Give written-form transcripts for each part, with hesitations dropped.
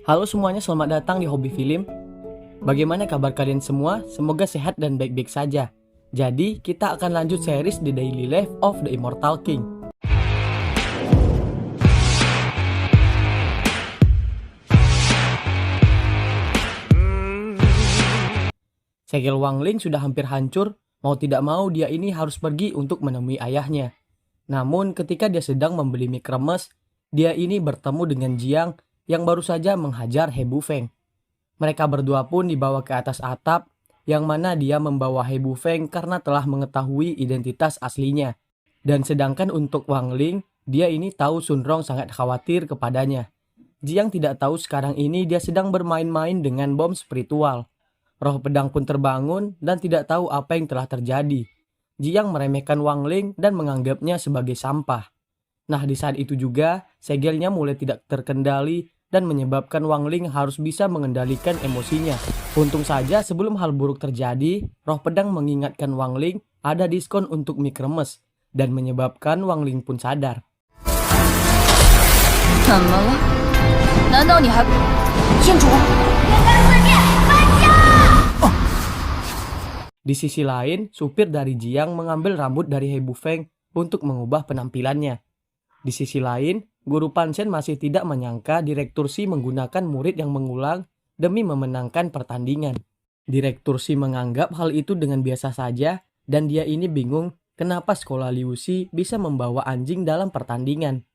Halo semuanya, selamat datang di Hobi Film. Bagaimana kabar kalian semua? Semoga sehat dan baik-baik saja. Jadi, kita akan lanjut series The Daily Life of the Immortal King. Segel Wang Ling sudah hampir hancur, mau tidak mau dia ini harus pergi untuk menemui ayahnya. Namun ketika dia sedang membeli mie kremes, dia ini bertemu dengan Jiang yang baru saja menghajar He Bufeng. Mereka berdua pun dibawa ke atas atap, yang mana dia membawa He Bufeng karena telah mengetahui identitas aslinya. Dan sedangkan untuk Wang Ling, dia ini tahu Sun Rong sangat khawatir kepadanya. Jiang tidak tahu sekarang ini dia sedang bermain-main dengan bom spiritual. Roh pedang pun terbangun dan tidak tahu apa yang telah terjadi. Jiang meremehkan Wang Ling dan menganggapnya sebagai sampah. Nah, di saat itu juga, segelnya mulai tidak terkendali dan menyebabkan Wang Ling harus bisa mengendalikan emosinya. Untung saja sebelum hal buruk terjadi, roh pedang mengingatkan Wang Ling ada diskon untuk mie kremes dan menyebabkan Wang Ling pun sadar. Di sisi lain, supir dari Jiang mengambil rambut dari He Bufeng untuk mengubah penampilannya. Di sisi lain, Guru Pansen masih tidak menyangka Direktur Si menggunakan murid yang mengulang demi memenangkan pertandingan. Direktur Si menganggap hal itu dengan biasa saja dan dia ini bingung kenapa sekolah Liu Si bisa membawa anjing dalam pertandingan.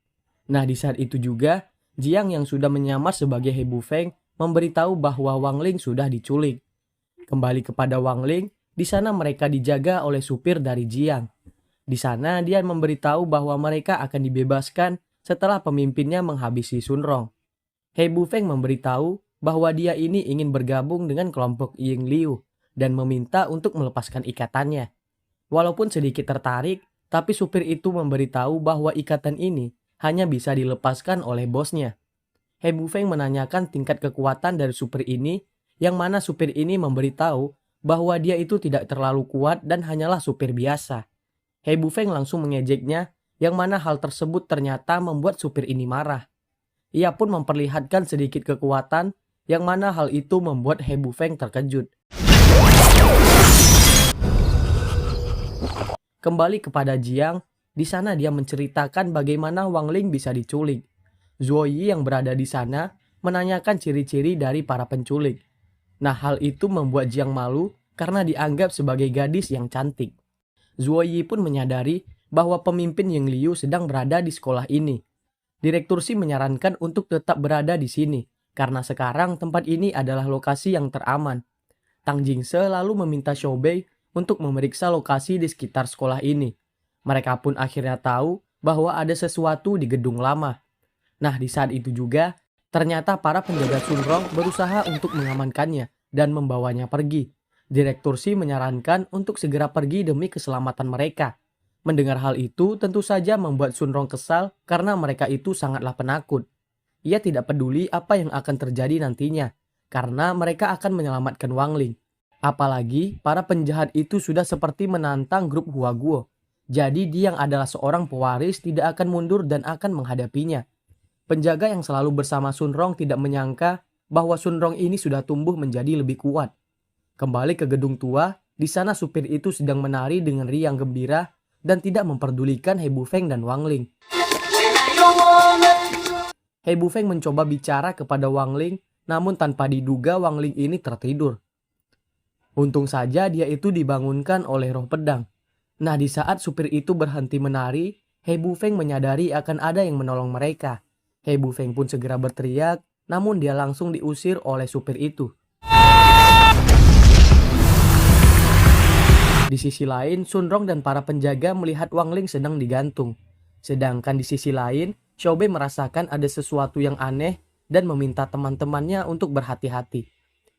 Nah, di saat itu juga, Jiang yang sudah menyamar sebagai He Bufeng memberitahu bahwa Wang Ling sudah diculik. Kembali kepada Wang Ling, di sana mereka dijaga oleh supir dari Jiang. Di sana dia memberitahu bahwa mereka akan dibebaskan setelah pemimpinnya menghabisi Sun Rong. He Bufeng memberitahu bahwa dia ini ingin bergabung dengan kelompok Ying Liu dan meminta untuk melepaskan ikatannya. Walaupun sedikit tertarik, tapi supir itu memberitahu bahwa ikatan ini hanya bisa dilepaskan oleh bosnya. He Bufeng menanyakan tingkat kekuatan dari supir ini, yang mana supir ini memberitahu bahwa dia itu tidak terlalu kuat dan hanyalah supir biasa. He Bufeng langsung mengejeknya, yang mana hal tersebut ternyata membuat supir ini marah. Ia pun memperlihatkan sedikit kekuatan, yang mana hal itu membuat He Bufeng terkejut. Kembali kepada Jiang, di sana dia menceritakan bagaimana Wang Ling bisa diculik. Zuo Yi yang berada di sana menanyakan ciri-ciri dari para penculik. Nah, hal itu membuat Jiang malu karena dianggap sebagai gadis yang cantik. Zuo Yi pun menyadari bahwa pemimpin Ying Liu sedang berada di sekolah ini. Direktur Si menyarankan untuk tetap berada di sini, karena sekarang tempat ini adalah lokasi yang teraman. Tang Jingse lalu meminta Xiao Bei untuk memeriksa lokasi di sekitar sekolah ini. Mereka pun akhirnya tahu bahwa ada sesuatu di gedung lama. Nah, di saat itu juga, ternyata para penjaga Sun Rong berusaha untuk mengamankannya dan membawanya pergi. Direktur Si menyarankan untuk segera pergi demi keselamatan mereka. Mendengar hal itu tentu saja membuat Sun Rong kesal karena mereka itu sangatlah penakut. Ia tidak peduli apa yang akan terjadi nantinya, karena mereka akan menyelamatkan Wang Ling. Apalagi para penjahat itu sudah seperti menantang grup Huaguo. Jadi dia yang adalah seorang pewaris tidak akan mundur dan akan menghadapinya. Penjaga yang selalu bersama Sun Rong tidak menyangka bahwa Sun Rong ini sudah tumbuh menjadi lebih kuat. Kembali ke gedung tua, di sana supir itu sedang menari dengan riang gembira dan tidak memperdulikan He Bufeng dan Wang Ling. He Bufeng mencoba bicara kepada Wang Ling, namun tanpa diduga Wang Ling ini tertidur. Untung saja dia itu dibangunkan oleh roh pedang. Nah, di saat supir itu berhenti menari, He Bufeng menyadari akan ada yang menolong mereka. He Bufeng pun segera berteriak, namun dia langsung diusir oleh supir itu. Di sisi lain, Sun Rong dan para penjaga melihat Wang Ling sedang digantung. Sedangkan di sisi lain, Xiao Bei merasakan ada sesuatu yang aneh dan meminta teman-temannya untuk berhati-hati.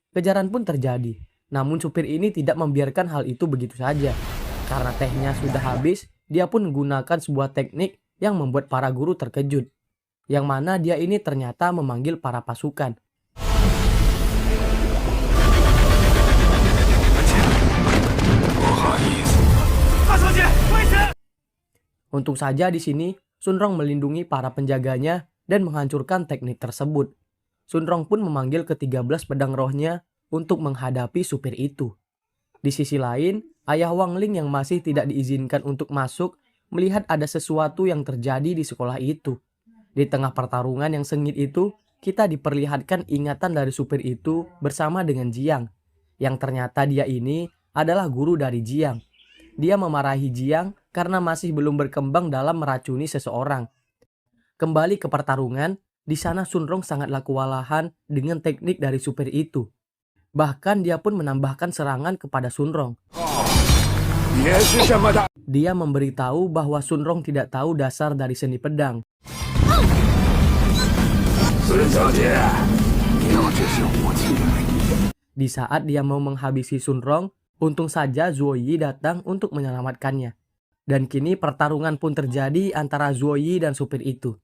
Kejaran pun terjadi, namun supir ini tidak membiarkan hal itu begitu saja. Karena tehnya sudah habis, dia pun menggunakan sebuah teknik yang membuat para guru terkejut. Yang mana dia ini ternyata memanggil para pasukan. Untung saja di sini Sun Rong melindungi para penjaganya dan menghancurkan teknik tersebut. Sunrong pun memanggil ke-13 pedang rohnya untuk menghadapi supir itu. Di sisi lain, ayah Wang Ling yang masih tidak diizinkan untuk masuk melihat ada sesuatu yang terjadi di sekolah itu. Di tengah pertarungan yang sengit itu, kita diperlihatkan ingatan dari supir itu bersama dengan Jiang, yang ternyata dia ini adalah guru dari Jiang. Dia memarahi Jiang karena masih belum berkembang dalam meracuni seseorang. Kembali ke pertarungan, di sana Sunrong sangatlah kewalahan dengan teknik dari supir itu. Bahkan dia pun menambahkan serangan kepada Sunrong. Dia memberitahu bahwa Sunrong tidak tahu dasar dari seni pedang. Di saat dia mau menghabisi Sunrong, untung saja Zuoyi datang untuk menyelamatkannya. Dan kini pertarungan pun terjadi antara Zuoyi dan supir itu.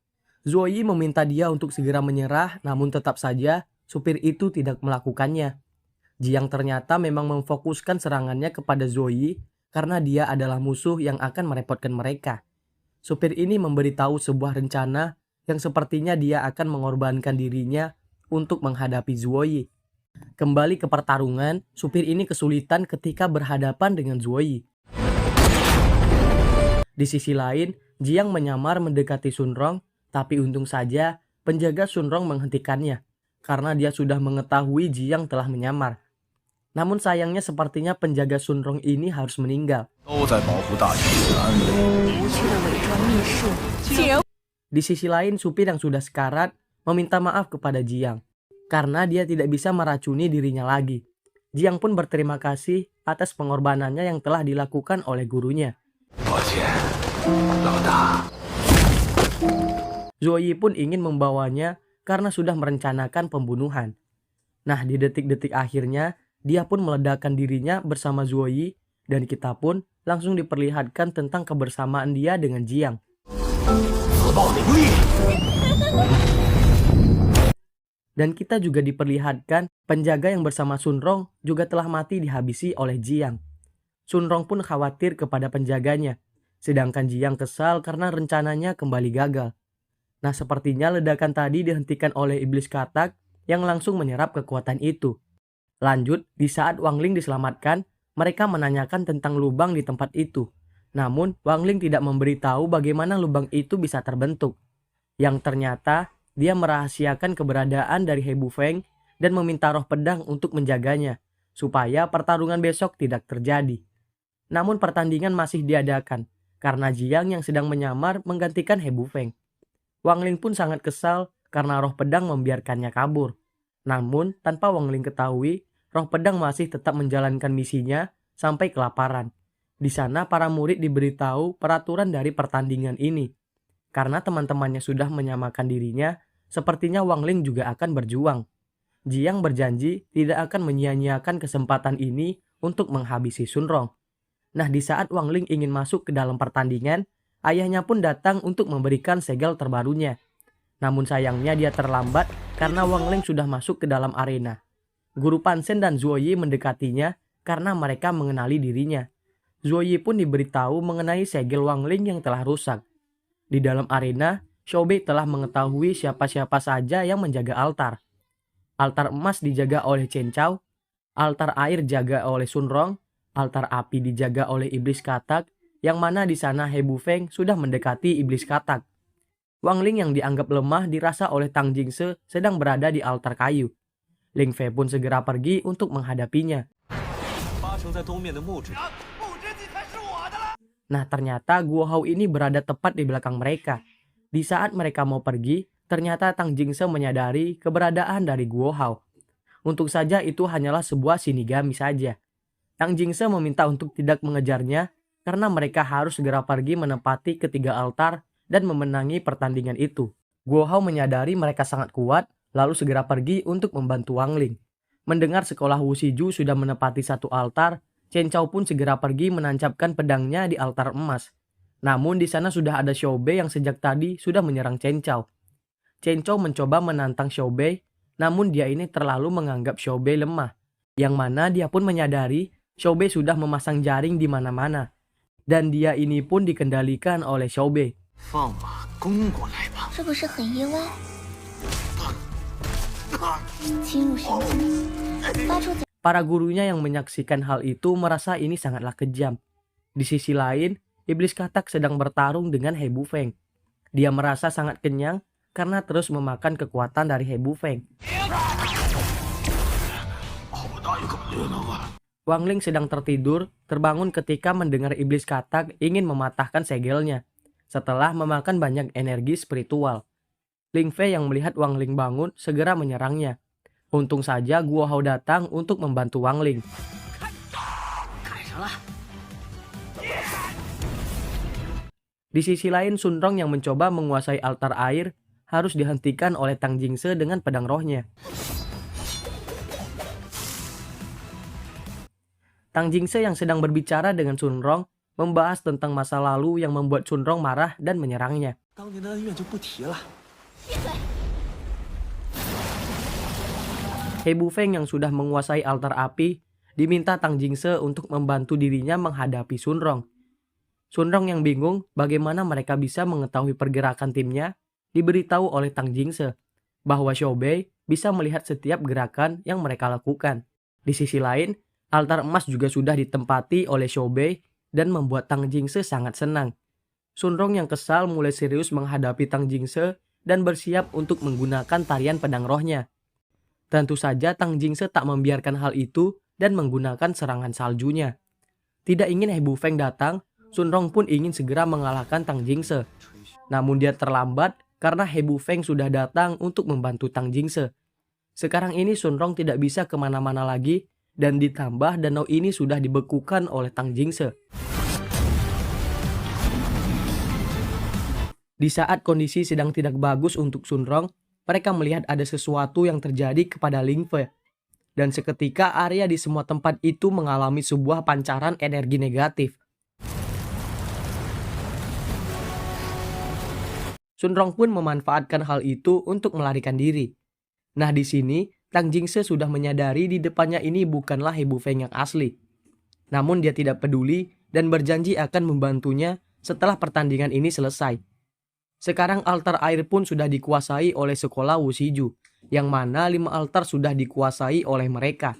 Zuoyi meminta dia untuk segera menyerah, namun tetap saja supir itu tidak melakukannya. Jiang ternyata memang memfokuskan serangannya kepada Zuoyi karena dia adalah musuh yang akan merepotkan mereka. Supir ini memberitahu sebuah rencana yang sepertinya dia akan mengorbankan dirinya untuk menghadapi Zuoyi. Kembali ke pertarungan, supir ini kesulitan ketika berhadapan dengan Zuoyi. Di sisi lain, Jiang menyamar mendekati Sunrong, tapi untung saja penjaga Sunrong menghentikannya karena dia sudah mengetahui Jiang telah menyamar. Namun sayangnya sepertinya penjaga Sunrong ini harus meninggal. Di sisi lain, supir yang sudah sekarat meminta maaf kepada Jiang karena dia tidak bisa meracuni dirinya lagi. Jiang pun berterima kasih atas pengorbanannya yang telah dilakukan oleh gurunya. Zuoyi pun ingin membawanya karena sudah merencanakan pembunuhan. Nah, di detik-detik akhirnya, dia pun meledakkan dirinya bersama Zuoyi dan kita pun langsung diperlihatkan tentang kebersamaan dia dengan Jiang. Dan kita juga diperlihatkan penjaga yang bersama Sunrong juga telah mati dihabisi oleh Jiang. Sunrong pun khawatir kepada penjaganya, sedangkan Jiang kesal karena rencananya kembali gagal. Nah, sepertinya ledakan tadi dihentikan oleh iblis katak yang langsung menyerap kekuatan itu. Lanjut, di saat Wang Ling diselamatkan, mereka menanyakan tentang lubang di tempat itu. Namun, Wang Ling tidak memberitahu bagaimana lubang itu bisa terbentuk. Yang ternyata, dia merahasiakan keberadaan dari He Bufeng dan meminta roh pedang untuk menjaganya, supaya pertarungan besok tidak terjadi. Namun pertandingan masih diadakan, karena Jiang yang sedang menyamar menggantikan He Bufeng. Wang Ling pun sangat kesal karena roh pedang membiarkannya kabur. Namun, tanpa Wang Ling ketahui, roh pedang masih tetap menjalankan misinya sampai kelaparan. Di sana, para murid diberitahu peraturan dari pertandingan ini. Karena teman-temannya sudah menyamakan dirinya, sepertinya Wang Ling juga akan berjuang. Jiang berjanji tidak akan menyia-nyiakan kesempatan ini untuk menghabisi Sunrong. Nah, di saat Wang Ling ingin masuk ke dalam pertandingan, ayahnya pun datang untuk memberikan segel terbarunya. Namun sayangnya dia terlambat karena Wang Ling sudah masuk ke dalam arena. Guru Pansen dan Zuoyi mendekatinya karena mereka mengenali dirinya. Zuoyi pun diberitahu mengenai segel Wang Ling yang telah rusak. Di dalam arena, Xiaobei telah mengetahui siapa-siapa saja yang menjaga altar. Altar emas dijaga oleh Chen Chao, altar air dijaga oleh Sunrong, altar api dijaga oleh iblis katak, yang mana di sana He Bufeng sudah mendekati iblis katak. Wang Ling yang dianggap lemah dirasa oleh Tang Jingse sedang berada di altar kayu. Ling Fei pun segera pergi untuk menghadapinya. Nah, ternyata Guo Hao ini berada tepat di belakang mereka. Di saat mereka mau pergi, ternyata Tang Jingse menyadari keberadaan dari Guo Hao. Untung saja itu hanyalah sebuah shinigami saja. Tang Jingse meminta untuk tidak mengejarnya karena mereka harus segera pergi menempati ketiga altar dan memenangi pertandingan itu. Guo Hao menyadari mereka sangat kuat, lalu segera pergi untuk membantu Wang Ling. Mendengar sekolah Wushiju sudah menempati satu altar, Chen Chao pun segera pergi menancapkan pedangnya di altar emas. Namun di sana sudah ada Xiaobei yang sejak tadi sudah menyerang Chen Chao. Chen Chao mencoba menantang Xiaobei, namun dia ini terlalu menganggap Xiaobei lemah. Yang mana dia pun menyadari Xiaobei sudah memasang jaring di mana-mana. Dan dia ini pun dikendalikan oleh Xiaobei. 侵入神经，发出 Para gurunya yang menyaksikan hal itu merasa ini sangatlah kejam. Di sisi lain, iblis katak sedang bertarung dengan He Bufeng. Dia merasa sangat kenyang karena terus memakan kekuatan dari He Bufeng. Wang Ling sedang tertidur, terbangun ketika mendengar iblis katak ingin mematahkan segelnya. Setelah memakan banyak energi spiritual, Ling Fei yang melihat Wang Ling bangun segera menyerangnya. Untung saja Guo Hao datang untuk membantu Wang Ling. Di sisi lain, Sun Rong yang mencoba menguasai altar air harus dihentikan oleh Tang Jingse dengan pedang rohnya. Tang Jingse yang sedang berbicara dengan Sun Rong membahas tentang masa lalu yang membuat Sun Rong marah dan menyerangnya. He Bufeng yang sudah menguasai altar api diminta Tang Jingse untuk membantu dirinya menghadapi Sun Rong. Sun Rong yang bingung bagaimana mereka bisa mengetahui pergerakan timnya diberitahu oleh Tang Jingse bahwa Xiao Bei bisa melihat setiap gerakan yang mereka lakukan. Di sisi lain, altar emas juga sudah ditempati oleh Xiao Bei dan membuat Tang Jingse sangat senang. Sun Rong yang kesal mulai serius menghadapi Tang Jingse dan bersiap untuk menggunakan tarian pedang rohnya. Tentu saja Tang Jingse tak membiarkan hal itu dan menggunakan serangan saljunya. Tidak ingin He Bufeng datang, Sun Rong pun ingin segera mengalahkan Tang Jingse. Namun dia terlambat karena He Bufeng sudah datang untuk membantu Tang Jingse. Sekarang ini Sun Rong tidak bisa kemana-mana lagi dan ditambah danau ini sudah dibekukan oleh Tang Jingse. Di saat kondisi sedang tidak bagus untuk Sun Rong, mereka melihat ada sesuatu yang terjadi kepada Ling Fei. Dan seketika area di semua tempat itu mengalami sebuah pancaran energi negatif. Sun Rong pun memanfaatkan hal itu untuk melarikan diri. Nah di sini, Tang Jingse sudah menyadari di depannya ini bukanlah He Bufeng yang asli. Namun dia tidak peduli dan berjanji akan membantunya setelah pertandingan ini selesai. Sekarang altar air pun sudah dikuasai oleh sekolah Wusiju, yang mana 5 altar sudah dikuasai oleh mereka.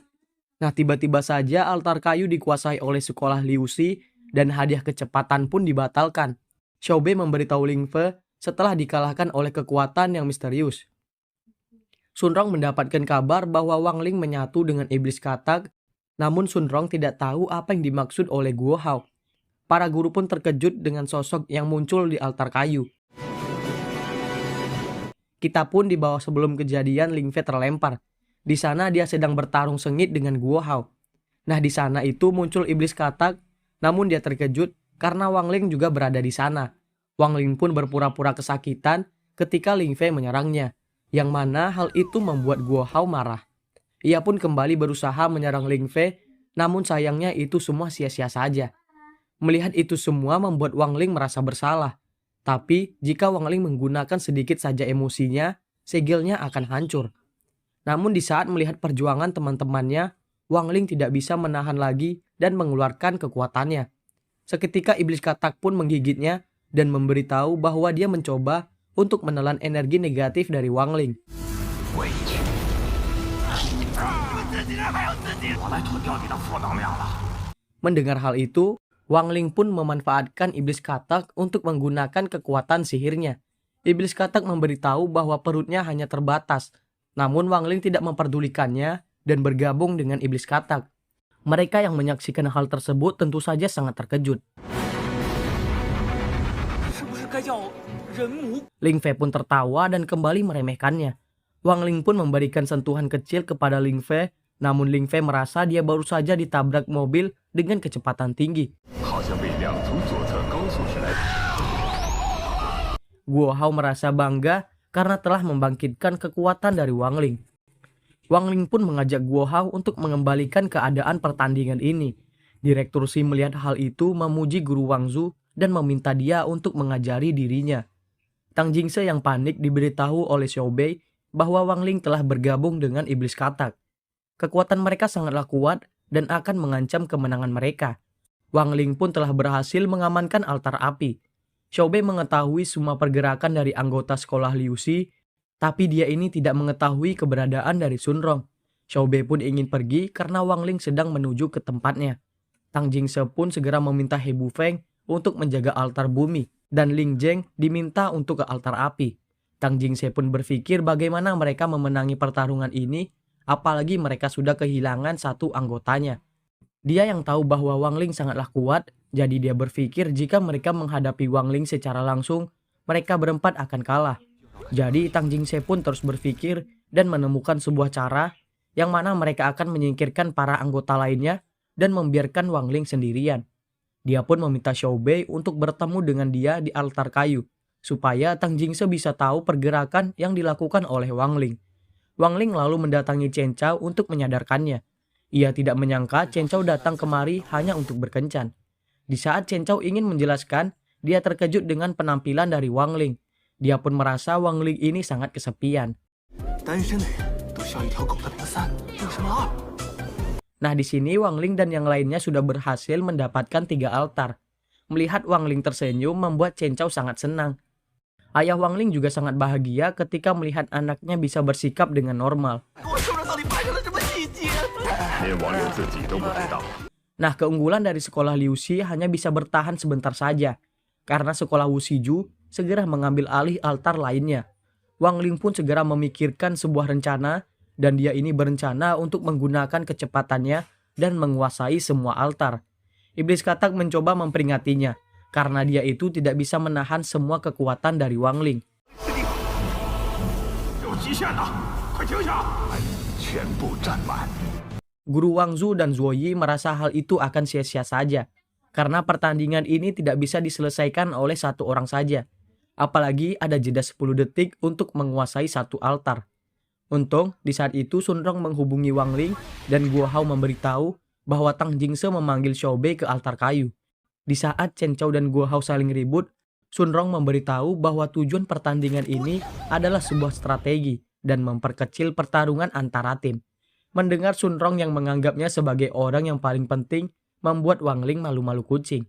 Nah tiba-tiba saja altar kayu dikuasai oleh sekolah Liuxi dan hadiah kecepatan pun dibatalkan. Xiao Bei memberitahu Ling Fei setelah dikalahkan oleh kekuatan yang misterius. Sun Rong mendapatkan kabar bahwa Wang Ling menyatu dengan iblis katak, namun Sun Rong tidak tahu apa yang dimaksud oleh Guo Hao. Para guru pun terkejut dengan sosok yang muncul di altar kayu. Kita pun di bawah sebelum kejadian Ling Fei terlempar. Di sana dia sedang bertarung sengit dengan Guo Hao. Nah di sana itu muncul iblis katak, namun dia terkejut karena Wang Ling juga berada di sana. Wang Ling pun berpura-pura kesakitan ketika Ling Fei menyerangnya, yang mana hal itu membuat Guo Hao marah. Ia pun kembali berusaha menyerang Ling Fei, namun sayangnya itu semua sia-sia saja. Melihat itu semua membuat Wang Ling merasa bersalah. Tapi jika Wang Ling menggunakan sedikit saja emosinya, segelnya akan hancur. Namun di saat melihat perjuangan teman-temannya, Wang Ling tidak bisa menahan lagi dan mengeluarkan kekuatannya. Seketika iblis katak pun menggigitnya dan memberitahu bahwa dia mencoba untuk menelan energi negatif dari Wang Ling. Mendengar hal itu, Wang Ling pun memanfaatkan iblis katak untuk menggunakan kekuatan sihirnya. Iblis katak memberitahu bahwa perutnya hanya terbatas, namun Wang Ling tidak memperdulikannya dan bergabung dengan iblis katak. Mereka yang menyaksikan hal tersebut tentu saja sangat terkejut. Ling Fei pun tertawa dan kembali meremehkannya. Wang Ling pun memberikan sentuhan kecil kepada Ling Fei, namun Ling Fei merasa dia baru saja ditabrak mobil dengan kecepatan tinggi. Guo Hao merasa bangga karena telah membangkitkan kekuatan dari Wang Ling. Wang Ling pun mengajak Guo Hao untuk mengembalikan keadaan pertandingan ini. Direktur Xi melihat hal itu memuji guru Wang Zu dan meminta dia untuk mengajari dirinya. Tang Jingse yang panik diberitahu oleh Xiao Bei bahwa Wang Ling telah bergabung dengan iblis katak. Kekuatan mereka sangatlah kuat dan akan mengancam kemenangan mereka. Wang Ling pun telah berhasil mengamankan altar api. Xiao Bei mengetahui semua pergerakan dari anggota sekolah Liuxi Tapi dia ini tidak mengetahui keberadaan dari Sunrong. Xiao Bei pun ingin pergi karena Wang Ling sedang menuju ke tempatnya. Tang Jingse pun segera meminta He Bufeng untuk menjaga altar bumi dan Ling Zheng diminta untuk ke altar api. Tang Jingse pun berpikir bagaimana mereka memenangi pertarungan ini, apalagi mereka sudah kehilangan satu anggotanya. Dia yang tahu bahwa Wang Ling sangatlah kuat, jadi dia berpikir jika mereka menghadapi Wang Ling secara langsung, mereka berempat akan kalah. Jadi Tang Jingse pun terus berpikir dan menemukan sebuah cara yang mana mereka akan menyingkirkan para anggota lainnya dan membiarkan Wang Ling sendirian. Dia pun meminta Xiao Bei untuk bertemu dengan dia di altar kayu, supaya Tang Jingse bisa tahu pergerakan yang dilakukan oleh Wang Ling. Wang Ling lalu mendatangi Chen Chao untuk menyadarkannya. Ia tidak menyangka Chen Chao datang kemari hanya untuk berkencan. Di saat Chen Chao ingin menjelaskan, dia terkejut dengan penampilan dari Wang Ling. Dia pun merasa Wang Ling ini sangat kesepian. Nah, di sini Wang Ling dan yang lainnya sudah berhasil mendapatkan 3 altar. Melihat Wang Ling tersenyum membuat Chen Chao sangat senang. Ayah Wang Ling juga sangat bahagia ketika melihat anaknya bisa bersikap dengan normal. Nah, keunggulan dari sekolah Liu Xi hanya bisa bertahan sebentar saja, karena sekolah Wu Shiju segera mengambil alih altar lainnya. Wang Ling pun segera memikirkan sebuah rencana, dan dia ini berencana untuk menggunakan kecepatannya dan menguasai semua altar. Iblis katak mencoba memperingatinya, karena dia itu tidak bisa menahan semua kekuatan dari Wang Ling. Guru Wang Zu dan Zuo Yi merasa hal itu akan sia-sia saja, karena pertandingan ini tidak bisa diselesaikan oleh satu orang saja. Apalagi ada jeda 10 detik untuk menguasai satu altar. Untung, di saat itu Sunrong menghubungi Wang Ling dan Guo Hao memberitahu bahwa Tang Jingse memanggil Xiao Bei ke altar kayu. Di saat Chen Chao dan Guo Hao saling ribut, Sunrong memberitahu bahwa tujuan pertandingan ini adalah sebuah strategi dan memperkecil pertarungan antara tim. Mendengar Sunrong yang menganggapnya sebagai orang yang paling penting membuat Wang Ling malu-malu kucing.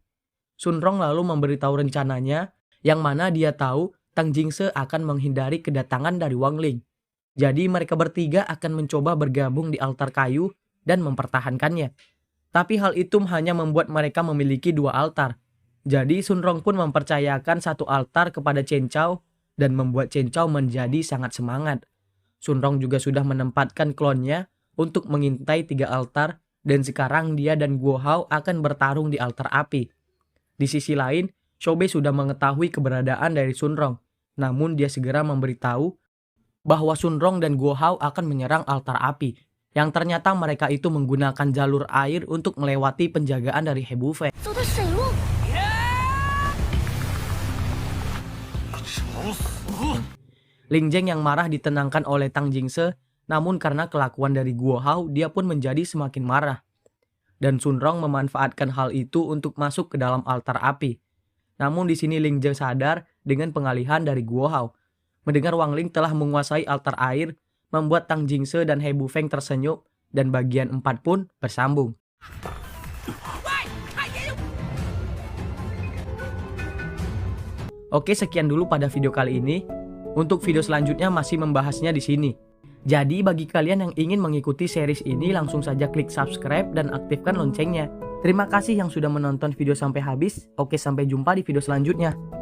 Sunrong lalu memberitahu rencananya yang mana dia tahu Tang Jingse akan menghindari kedatangan dari Wang Ling. Jadi mereka bertiga akan mencoba bergabung di altar kayu dan mempertahankannya. Tapi hal itu hanya membuat mereka memiliki 2 altar. Jadi Sunrong pun mempercayakan satu altar kepada Chen Chao dan membuat Chen Chao menjadi sangat semangat. Sunrong juga sudah menempatkan klonnya untuk mengintai 3 altar dan sekarang dia dan Guo Hao akan bertarung di altar api. Di sisi lain, Xiao Bei sudah mengetahui keberadaan dari Sunrong, namun dia segera memberitahu bahwa Sunrong dan Guo Hao akan menyerang altar api, yang ternyata mereka itu menggunakan jalur air untuk melewati penjagaan dari He Bufeng. Ling Zheng yang marah ditenangkan oleh Tang Jingse, namun karena kelakuan dari Guo Hao, dia pun menjadi semakin marah. Dan Sunrong memanfaatkan hal itu untuk masuk ke dalam altar api. Namun di sini Ling Zheng sadar dengan pengalihan dari Guo Hao. Mendengar Wang Ling telah menguasai altar air, membuat Tang Jingse dan He Bufeng tersenyum, dan bagian 4 pun bersambung. Oke, sekian dulu pada video kali ini. Untuk video selanjutnya masih membahasnya di sini. Jadi bagi kalian yang ingin mengikuti series ini langsung saja klik subscribe dan aktifkan loncengnya. Terima kasih yang sudah menonton video sampai habis. Oke, sampai jumpa di video selanjutnya.